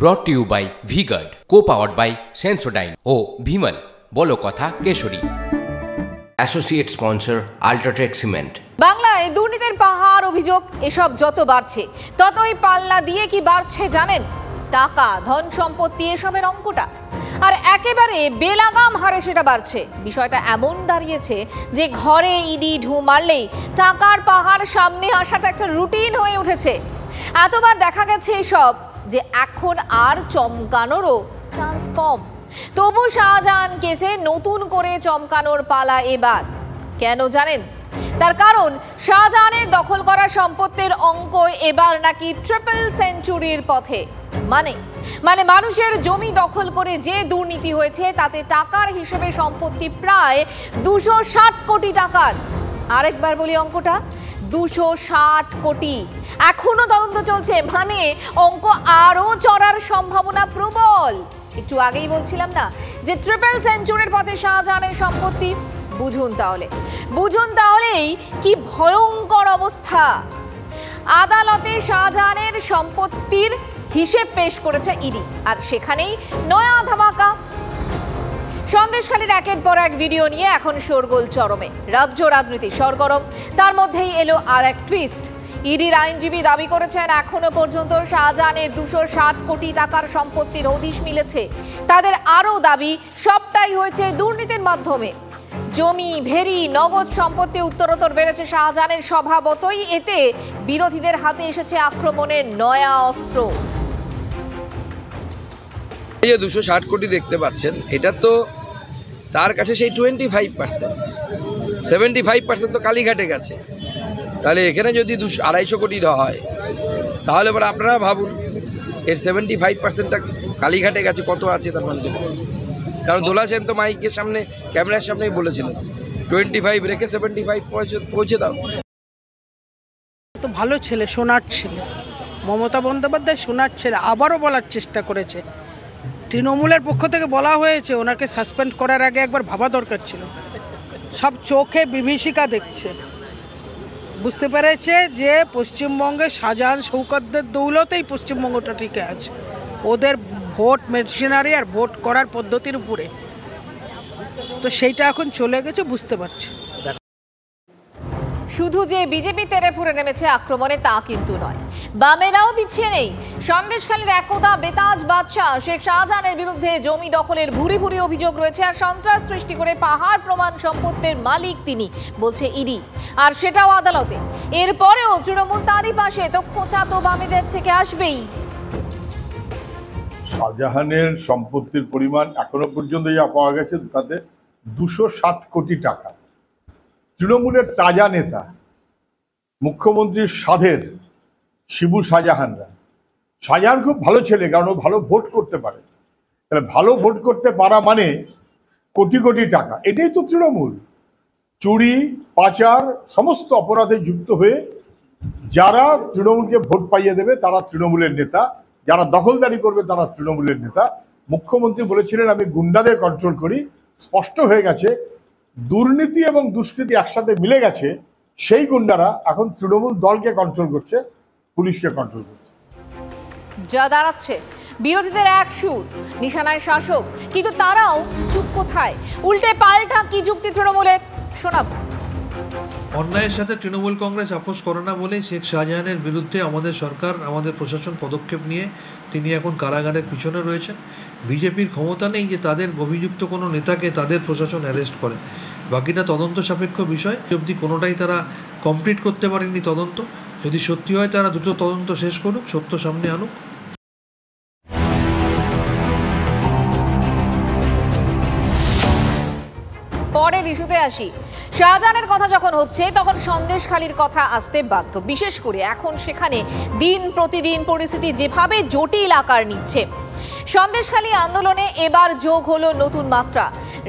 ব্রট to you by V Guard, co powered by Sensodyne ও ভিমল বলো কথা Kesari. Associate sponsor UltraTech cement. বাংলায় দুর্নীতির পাহাড়, অভিযোগ এসব যত বাড়ছে ততই পাল্লা দিয়ে কি বাড়ছে জানেন? টাকা, ধন সম্পত্তি, এসবের অঙ্কটা। আর একেবারে বেলাগাম হারে সেটা বাড়ছে। বিষয়টা এমন দাঁড়িয়েছে যে ঘরে ইডি ঢু মারলেই টাকার পাহাড় সামনে আসাটা একটা রুটিন হয়ে উঠেছে। এতবার দেখা গেছে এসব যে এখন আর চমকানোরও চান্স কম। তবু শাহজাহান কেসে নতুন করে চমকানোর পালা এবার। কেন জানেন? তার কারণ শাহজাহানের দখল করা সম্পত্তির অঙ্ক এবার নাকি ট্রিপল সেঞ্চুরির পথে। মানে মানুষের জমি দখল করে যে দুর্নীতি হয়েছে তাতে টাকার হিসেবে সম্পত্তি প্রায় 260 কোটি টাকার। আরেকবার বলি অঙ্কটা, 260 কোটি। এখনো তদন্ত চলছে, মানে অঙ্ক আরো চড়ার সম্ভাবনা প্রবল। একটু আগেই বলছিলাম না যে ট্রিপল সেঞ্চুরির পথে শাহজাহানের সম্পত্তি। বুঝুন তাহলেই কি ভয়ঙ্কর অবস্থা। আদালতে শাহজাহানের সম্পত্তির হিসেব পেশ করেছে ইডি, আর সেখানেই নয়া ধামাকা। সন্দেশখালীর একের পর এক ভিডিও নিয়ে এখন শোরগোল চরমে, রাজ্য রাজনীতি সরগরম। তার মধ্যেই এলো আর এক টুইস্ট। ইডির আইনজীবী দাবি করেছেন এখনো পর্যন্ত শাহজাহানের 260 কোটি টাকার সম্পত্তির হদিশ মিলেছে। তাদের আরও দাবি সবটাই হয়েছে দুর্নীতির মাধ্যমে। জমি, ভেরি, নগদ সম্পত্তি উত্তরোত্তর বেড়েছে শাহজাহানের। স্বভাবতই এতে বিরোধীদের হাতে এসেছে আক্রমণের নয়া অস্ত্র। এই যে 260 কোটি দেখতে পাচ্ছেন, এটা তো তার কাছে সেই 25%, 75% তো কালীঘাটে গেছে। তাহলে এখানে যদি 250 কোটি হয় তাহলে এবার আপনারা ভাবুন এর 75%টা কালীঘাটে গেছে, কত আছে তার মানুষের। কারণ দোলা সেন তো মাইকের সামনে, ক্যামেরার সামনেই বলেছিলেন 25 রেখে 75 পৌঁছে দাও। তো ভালো ছেলে, সোনার ছেলে, মমতা বন্দ্যোপাধ্যায় সোনার ছেলে। আবারও বলার চেষ্টা করেছে, তৃণমূলের পক্ষ থেকে বলা হয়েছে ওনাকে সাসপেন্ড করার আগে একবার ভাবা দরকার ছিল। সব চোখে বিভীষিকা দেখছে, বুঝতে পেরেছে যে পশ্চিমবঙ্গে শাহজাহান শৌকতদের দৌলতেই পশ্চিমবঙ্গটা টিকে আছে, ওদের ভোট মেশিনারি আর ভোট করার পদ্ধতির উপরে। তো সেইটা এখন চলে গেছে, বুঝতে পারছি। শুধু যে বিজেপি তেরে ফুরে নেমেছে আক্রমণে তা কিন্তু নয়, বামেরাও পিছিয়ে নেই। সন্দেশখালীর একদা বেতাজ বাদশাহ শেখ শাহজাহানের বিরুদ্ধে জমি দখলের ভুরি ভুরি অভিযোগ রয়েছে, আর সন্ত্রাস সৃষ্টি করে পাহাড় প্রমাণ সম্পত্তির মালিক তিনি, বলছে ইডি, আর সেটাও আদালতে। এরপরেও তৃণমূল তারই পাশে, তো খোঁচা তো বামেদের থেকে আসবেই। শাহজাহানের সম্পত্তির পরিমাণ এখনো পর্যন্ত যা পাওয়া গেছে তাতে 260 কোটি টাকা। তৃণমূলের তাজা নেতা, মুখ্যমন্ত্রীর সাধের শিবু শাহজাহানরা। শাহজাহান খুব ভালো ছেলে, কারণ ও ভালো ভোট করতে পারে। তাহলে ভালো ভোট করতে পারা মানে কোটি কোটি টাকা। এটাই তো তৃণমূল। চুরি, পাচার, সমস্ত অপরাধে যুক্ত হয়ে যারা তৃণমূলকে ভোট পাইয়ে দেবে তারা তৃণমূলের নেতা, যারা দখলদারি করবে তারা তৃণমূলের নেতা। মুখ্যমন্ত্রী বলেছিলেন আমি গুন্ডাদের কন্ট্রোল করি। স্পষ্ট হয়ে গেছে দুর্নীতি এবং দুষ্কৃতি একসাথে মিলে গেছে। সেই গুন্ডারা এখন তৃণমূল দলকে কন্ট্রোল করছে, পুলিশকে কন্ট্রোল করছে। যা দাঁড়াচ্ছে বিরোধীদের এক সুর, নিশানায় শাসক, কিন্তু তারাও চুপ কোথায়? উল্টে পাল্টা কি যুক্তি তৃণমূলের, শোনাবো। অন্যায়ের সাথে তৃণমূল কংগ্রেস আপোষ করে না বলেই শেখ শাহজাহানের বিরুদ্ধে আমাদের সরকার, আমাদের প্রশাসন পদক্ষেপ নিয়ে তিনি এখন কারাগারের পিছনে রয়েছেন। বিজেপির ক্ষমতা নেই যে তাদের অভিযুক্ত কোনো নেতাকে তাদের প্রশাসন অ্যারেস্ট করে। বাকিটা তদন্ত সাপেক্ষ বিষয়। অবধি কোনোটাই তারা কমপ্লিট করতে পারেনি তদন্ত। যদি সত্যি হয় তারা দ্রুত তদন্ত শেষ করুক, সত্য সামনে আনুক। পরের ইস্যুতে আসি। শাহজাহানের কথা যখন হচ্ছে তখন সন্দেশখালীর কথা আসতে বাধ্য, বিশেষ করে এখন সেখানে দিন প্রতিদিন পরিস্থিতি যেভাবে জটিল আকার নিচ্ছে। সন্দেশখালী আন্দোলনে এবার যোগ হলো নতুন মাত্রা।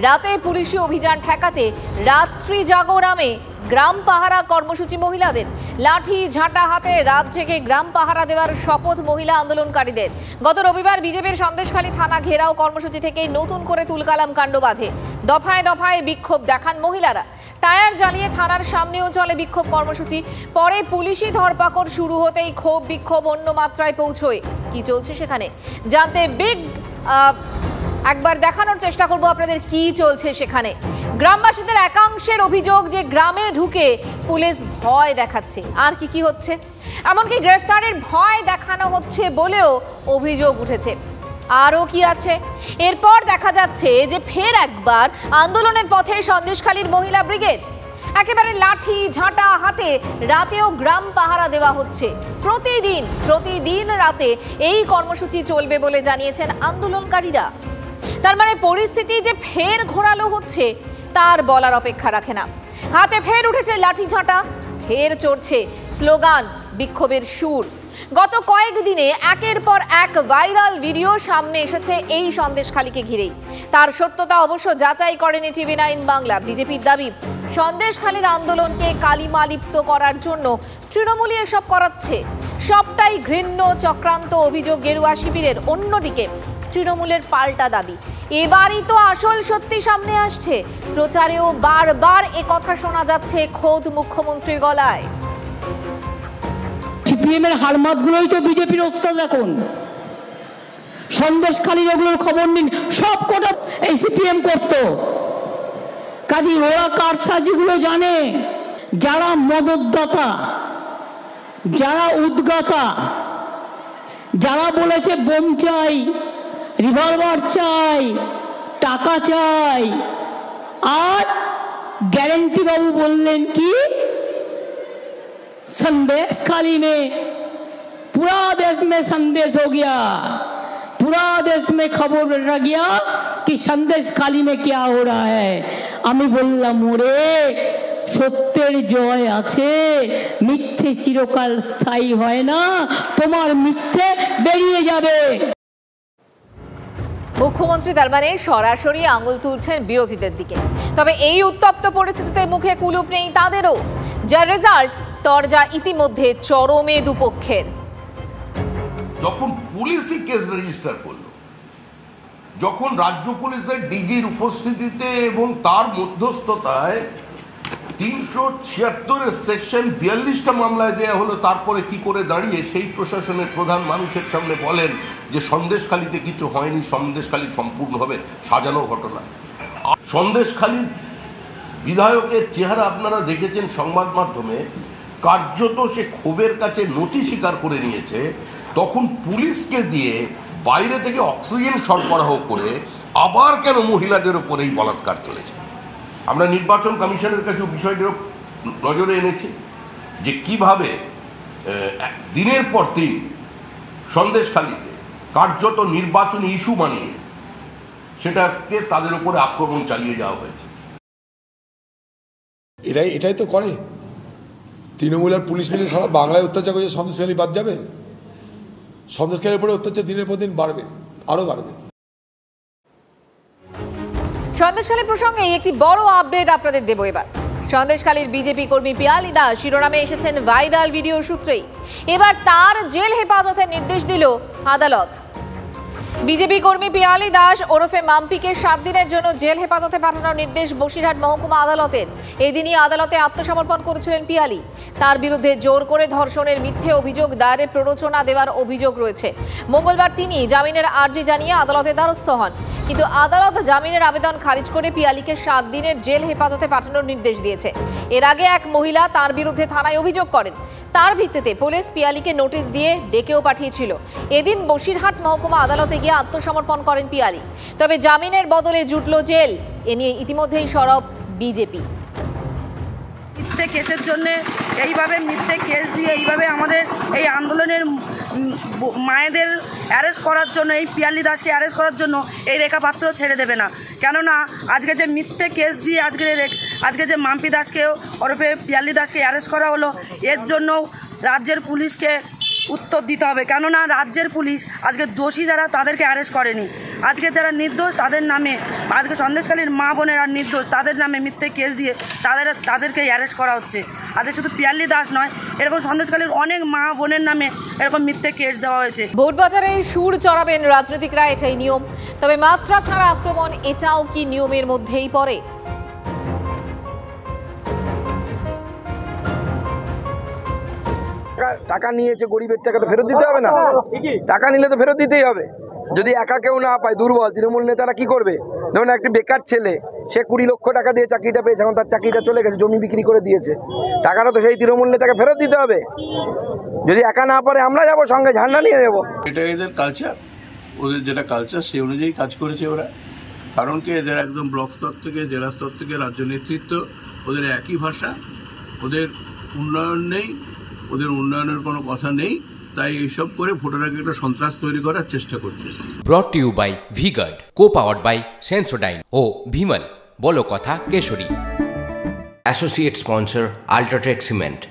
রাতে পুলিশি অভিযান ঠেকাতে রাত্রি জাগরামে গ্রাম পাহারা কর্মসূচি মহিলাদের। লাঠি ঝাঁটা হাতে রাত জেগে গ্রাম পাহারা দেওয়ার শপথ মহিলা আন্দোলনকারীদের। গত রবিবার বিজেপির সন্দেশখালী থানা ঘেরাও কর্মসূচি থেকেই নতুন করে তুলকালাম কাণ্ড বাঁধে। দফায় দফায় বিক্ষোভ দেখান মহিলারা। টায়ার জ্বালিয়ে থানার সামনেও চলে বিক্ষোভ কর্মসূচি। পরে পুলিশি ধরপাকড় শুরু হতেই ক্ষোভ বিক্ষোভ অন্য মাত্রায় পৌঁছয়। কি চলছে সেখানে জানতে একবার দেখানোর চেষ্টা করব আপনাদের কি চলছে সেখানে। গ্রামবাসীদের একাংশের অভিযোগ যে গ্রামে ঢুকে পুলিশ ভয় দেখাচ্ছে। আর কি হচ্ছে, এমনকি গ্রেফতারের ভয় দেখানো হচ্ছে বলেও অভিযোগ উঠেছে। আরও কি আছে, এরপর দেখা যাচ্ছে যে ফের একবার আন্দোলনের পথে সন্দেশখালীর মহিলা ব্রিগেড। একেবারে লাঠি ঝাঁটা হাতে রাতেও গ্রাম পাহারা দেওয়া হচ্ছে। প্রতিদিন রাতে এই কর্মসূচি চলবে বলে জানিয়েছেন আন্দোলনকারীরা। তার মানে পরিস্থিতি যে ফের ঘোরালো হচ্ছে তার বলার অপেক্ষা রাখে না। হাতে ফের উঠেছে লাঠি ঝাঁটা, ফের চড়ছে স্লোগান, বিক্ষোভের সুর। গত কয়েকদিনে একের পর এক ভাইরাল ভিডিও সামনে এসেছে এই সন্দেশখালীকে ঘিরেই। তার সত্যতা অবশ্য যাচাই করেনি TV9 বাংলা। বিজেপির দাবি সন্দেশখালীর আন্দোলনকে কালিমালিপ্ত করার জন্য তৃণমূলই এসব করাচ্ছে। সবটাই ঘৃণ্য চক্রান্ত অভিযোগ গেরুয়া শিবিরের। অন্যদিকে তৃণমূলের পাল্টা দাবি, এবারই তো আসল সত্যি সামনে আসছে। প্রচারেও বারবার এ কথা শোনা যাচ্ছে খোদ মুখ্যমন্ত্রীর গলায়। সিপিএমের হারমাতগুলোই তো বিজেপির ওস্তাদ। এখন সন্দেশখালীর ওগুলোর খবর নিন, সব কটা এই সিপিএম করতো। কাজী ওরা কারসাজিগুলো জানে। যারা মদতদাতা, যারা উদ্গাতা, যারা বলেছে বোম চাই, রিভলভার চাই, টাকা চাই, আর গ্যারেন্টি বাবু বললেন কি संदेशखाली में पूरा देश में संदेश हो गया, पूरा देश में खबर रह गया कि संदेशखाली में क्या हो रहा है। আমি বললাম ওরে সত্যের জয় আছে, মিথ্যে চিরকাল স্থায়ী হয় না, তোমার মিথ্যে বেরিয়ে যাবে। মুখ্যমন্ত্রী তার মানে সরাসরি আঙুল তুলছেন বিরোধীদের দিকে। তবে এই উত্তপ্ত পরিস্থিতিতে মুখে কুলুপ নেই তাদেরও, যার রেজাল্ট তরজা ইতিমধ্যে চরমে দুপক্ষের। যখন পুলিশই কেস রেজিস্টার করলো, যখন রাজ্য পুলিশের ডিজির উপস্থিতিতে এবং তার মধ্যস্থতায় 376 সেকশন 42টা মামলায় দেয়া হলো, তারপরে কি করে দাঁড়িয়ে সেই প্রশাসনের প্রধান মানুষের সামনে বলেন যে সন্দেশখালীতে কিছু হয়নি, সন্দেশখালী সম্পূর্ণভাবে সাজানো ঘটনা। সন্দেশখালীর বিধায়কের চেহারা আপনারা দেখেছেন সংবাদ মাধ্যমে, কার্যত সে ক্ষোভের কাছে নতি স্বীকার করে নিয়েছে। তখন পুলিশকে দিয়ে বাইরে থেকে অক্সিজেন সরবরাহ করে আবার কেন মহিলাদের ওপর এই বলাৎকার চলেছে। আমরা নির্বাচন কমিশনের কাছে বিষয়টির নজরে এনেছি যে কিভাবে দিনের পর দিন সন্দেশখালীতে কার্যত নির্বাচনী ইস্যু বানিয়ে সেটাকে তাদের উপরে আক্রমণ চালিয়ে যাওয়া হয়েছে। এটাই তো করে তৃণমূল আর পুলিশ মিলে সারা বাংলায় অত্যাচার করছে, সন্দেশখালী বাদ যাবে? সন্দেশখালীর উপরে অত্যাচার দিনের পর দিন বাড়বে, আরো বাড়বে। সন্দেশখালী প্রসঙ্গে একটি বড় আপডেট আপনাদের দেব এবার। সন্দেশখালীর বিজেপি কর্মী পিয়ালি দাস শিরোনামে এসেছেন ভাইরাল ভিডিও সূত্রেই। এবার তার জেল হেফাজতের নির্দেশ দিল আদালত। বিজেপি কর্মী পিয়ালি দাস ওরফে মাম্পিকে 7 দিনের জন্য জেল হেফাজতে পাঠানোর নির্দেশ বসিরহাট মহকুমা আদালতের। এদিনই আদালতে আত্মসমর্পণ করেছিলেন পিয়ালি। তার বিরুদ্ধে জোর করে ধর্ষণের মিথ্যে অভিযোগ দায়েরের প্ররোচনা দেওয়ার অভিযোগ রয়েছে। মঙ্গলবার তিনি জামিনের আর্জি জানিয়ে আদালতে দ্বারস্থ হন, কিন্তু আদালত জামিনের আবেদন খারিজ করে পিয়ালিকে 7 দিনের জেল হেফাজতে পাঠানোর নির্দেশ দিয়েছে। এর আগে এক মহিলা তার বিরুদ্ধে থানায় অভিযোগ করেন। তার ভিত্তিতে পুলিশ পিয়ালিকে নোটিশ দিয়ে ডেকেও পাঠিয়েছিল। এদিন বসিরহাট মহকুমা আদালতে গিয়ে আত্মসমর্পণ করেন পিয়ালি। তবে জামিনের বদলে জুটল জেল। এ নিয়ে ইতিমধ্যেই সরব বিজেপি। মিথ্যে কেসের জন্য এইভাবে মিথ্যে কেস দিয়ে এইভাবে আমাদের এই আন্দোলনের মায়েদের অ্যারেস্ট করার জন্য, এই পিয়ালি দাসকে অ্যারেস্ট করার জন্য এই রেখা পাত্র ছেড়ে দেবে না। কেননা আজকে যে মিথ্যে কেস দিয়ে আজকে যে মাম্পি দাসকে ওরফে পিয়ালি দাসকে অ্যারেস্ট করা হলো, এর জন্য রাজ্যের পুলিশকে উত্তর দিতে হবে। কেননা রাজ্যের পুলিশ আজকে দোষী যারা তাদেরকে অ্যারেস্ট করেনি, আজকে যারা নির্দোষ তাদের নামে, আজকে সন্দেশখালীর মা বোনেরা নির্দোষ তাদের নামে মিথ্যে কেস দিয়ে তাদেরকে অ্যারেস্ট করা হচ্ছে। আজকে শুধু পিয়ালি দাস নয়, এরকম সন্দেশখালীর অনেক মা বোনের নামে এরকম মিথ্যে কেস দেওয়া হয়েছে। ভোট বাজারে সুর চড়াবেন রাজনীতিকরা, এটাই নিয়ম। তবে মাত্রা ছাড়া আক্রমণ, এটাও কি নিয়মের মধ্যেই পড়ে? টাকা নিয়েছে, গরিবের টাকা তো ফেরত দিতে হবে না? টাকা নিলে তো ফেরত দিতেই হবে। যদি একা কেউ না পায়, দুর্বল তৃণমূল নেতারা কি করবে? ধরুন একটি বেকার ছেলে, সে 20 লক্ষ টাকা দিয়ে চাকরিটা পেয়েছে, এখন তার চাকরিটা চলে গেছে, জমি বিক্রি করে দিয়েছে, টাকাটা তো সেই তৃণমূল নেতাকে ফেরত দিতে হবে। যদি একা না পারে আমরা যাবো, সঙ্গে ঝান্ডা নিয়ে যাবো। এটা এদের কালচার, ওদের যেটা কালচার সেই অনুযায়ী কাজ করেছে ওরা। কারণ কি, এদের একদম ব্লক স্তর থেকে, জেলা স্তর থেকে রাজ্য নেতৃত্ব, ওদের একই ভাষা, ওদের উন্নয়ন নেই, ওদের উন্নয়নের কোনো কথা নেই, তাই এইসব করে ভোটার আগে একটা সন্ত্রাস তৈরি করার চেষ্টা করছে। Brought to you by V Guard, co powered by Sensodyne ও ভিমল, বলো কথা Kesari. Associate sponsor UltraTech cement.